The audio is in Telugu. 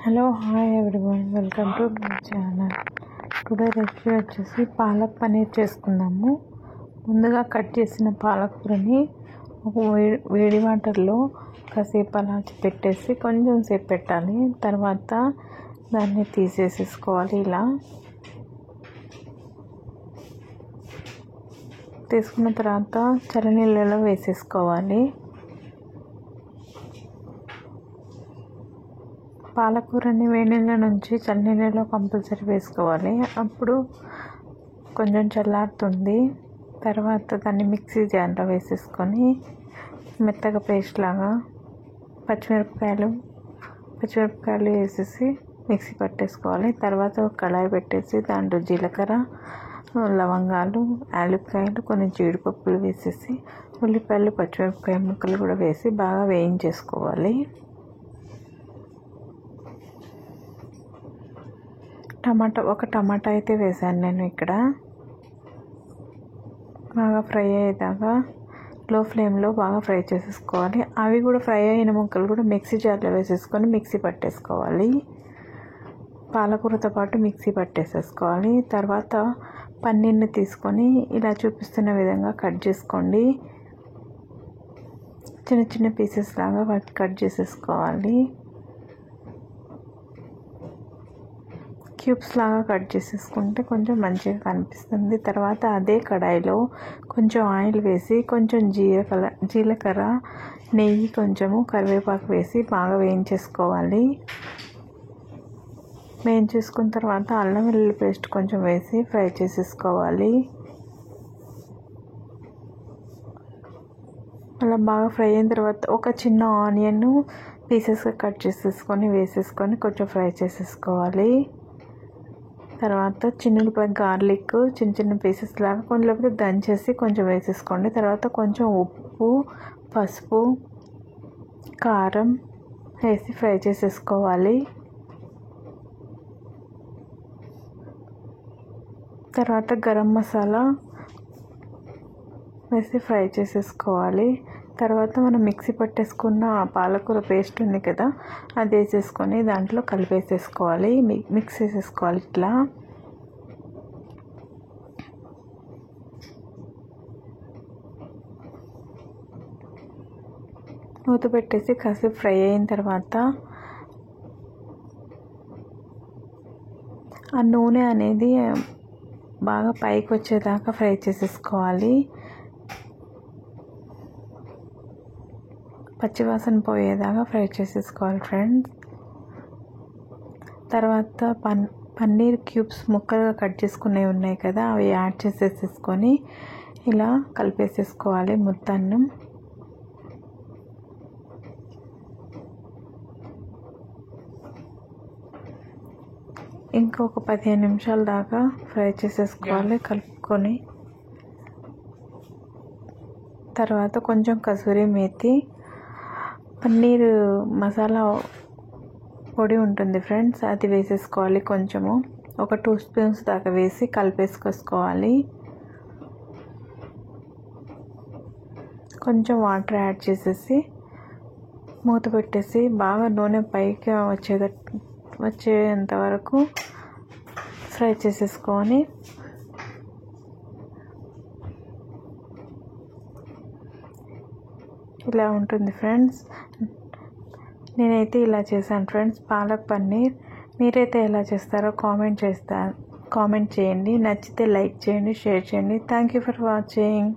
Hello hi everyone, welcome to my channel. Today recipe వచ్చేసి పాలక్ పన్నీర్ చేసుకుందాము. ముందుగా కట్ చేసిన పాలకూరని ఒక వేడి వాటర్లో కాసేపు అలా పెట్టేసి కొంచెం సేపు పెట్టాలి. తర్వాత దాన్ని తీసేసుకోవాలి. ఇలా తీసుకున్న తర్వాత చల్లనీళ్ళలో వేసేసుకోవాలి. పాలకూరని వేడి నీళ్ళ నుంచి చల్లనీళ్ళలో కంపల్సరీ వేసుకోవాలి. అప్పుడు కొంచెం చల్లారుతుంది. తర్వాత దాన్ని మిక్సీ జార్లో వేసేసుకొని మెత్తగా పేస్ట్ లాగా పచ్చిమిరపకాయలు వేసేసి మిక్సీ పట్టేసుకోవాలి. తర్వాత ఒక కళాయి పెట్టేసి దాంట్లో జీలకర్ర, లవంగాలు, యాలక్కాయలు, కొన్ని జీడిపప్పులు వేసేసి ఉల్లిపాయలు, పచ్చిమిరపకాయ ముక్కలు కూడా వేసి బాగా వేయించేసుకోవాలి. ఒక టమాటా అయితే వేసాను నేను ఇక్కడ. బాగా ఫ్రై అయ్యేదాకా లో ఫ్లేమ్లో బాగా ఫ్రై చేసేసుకోవాలి. అవి కూడా ఫ్రై అయిన ముక్కలు కూడా మిక్సీ జార్లో వేసేసుకొని మిక్సీ పట్టేసుకోవాలి. పాలకూరతో పాటు మిక్సీ పట్టేసేసుకోవాలి. తర్వాత పన్నీర్ని తీసుకొని ఇలా చూపిస్తున్న విధంగా కట్ చేసుకోండి. చిన్న చిన్న పీసెస్ లాగా కట్ చేసేసుకోవాలి. క్యూబ్స్ లాగా కట్ చేసేసుకుంటే కొంచెం మంచిగా కనిపిస్తుంది. తర్వాత అదే కడాయిలో కొంచెం ఆయిల్ వేసి కొంచెం జీలకర్ర, నెయ్యి, కొంచెము కరివేపాకు వేసి బాగా వేయించేసుకోవాలి. వేయించేసుకున్న తర్వాత అల్లం వెల్లుల్లి పేస్ట్ కొంచెం వేసి ఫ్రై చేసేసుకోవాలి. అలా బాగా ఫ్రై అయిన తర్వాత ఒక చిన్న ఆనియన్ పీసెస్గా కట్ చేసేసుకొని వేసేసుకొని కొంచెం ఫ్రై చేసేసుకోవాలి. తర్వాత చిన్నులపాయ గార్లిక్ చిన్న చిన్న పీసెస్ లాగా కొంచెం లేకపోతే దంచేసి కొంచెం వేసేసుకోండి. తర్వాత కొంచెం ఉప్పు, పసుపు, కారం వేసి ఫ్రై చేసేసుకోవాలి. తర్వాత గరం మసాలా వేసి ఫ్రై చేసేసుకోవాలి. తర్వాత మనం మిక్సీ పట్టేసుకున్న పాలకూర పేస్ట్ ఉంది కదా, అది వేసేసుకొని దాంట్లో కలిపేసేసుకోవాలి. మిక్స్ చేసేసుకోవాలి. ఇట్లా మూత పెట్టేసి కాసేపు ఫ్రై అయిన తర్వాత ఆ నూనె అనేది బాగా పైకి వచ్చేదాకా ఫ్రై చేసేసుకోవాలి. పచ్చివాసన పోయేదాకా ఫ్రై చేసేసుకోవాలి ఫ్రెండ్స్. తర్వాత పన్నీర్ క్యూబ్స్ ముక్కలుగా కట్ చేసుకునేవి ఉన్నాయి కదా, అవి యాడ్ చేసేసుకొని ఇలా కలిపేసేసుకోవాలి మొత్తాన్ని. ఇంకొక 15 నిమిషాల దాకా ఫ్రై చేసేసుకోవాలి కలుపుకొని. తర్వాత కొంచెం కసూరి మేతి, పన్నీర్ మసాలా పొడి ఉంటుంది ఫ్రెండ్స్, అది వేసేసుకోవాలి. కొంచెము ఒక 2 స్పూన్స్ దాకా వేసి కలిపేసుకోవాలి. కొంచెం వాటర్ యాడ్ చేసేసి మూత పెట్టేసి బాగా నూనె పైకి వచ్చేంత వరకు ఫ్రై చేసేసుకొని ఇలా ఉంటుంది ఫ్రెండ్స్. నేనైతే ఇలా చేశాను ఫ్రెండ్స్ పాలక్ పన్నీర్. మీరైతే ఎలా చేస్తారో కామెంట్ చేయండి. నచ్చితే లైక్ చేయండి, షేర్ చేయండి. Thank you for watching.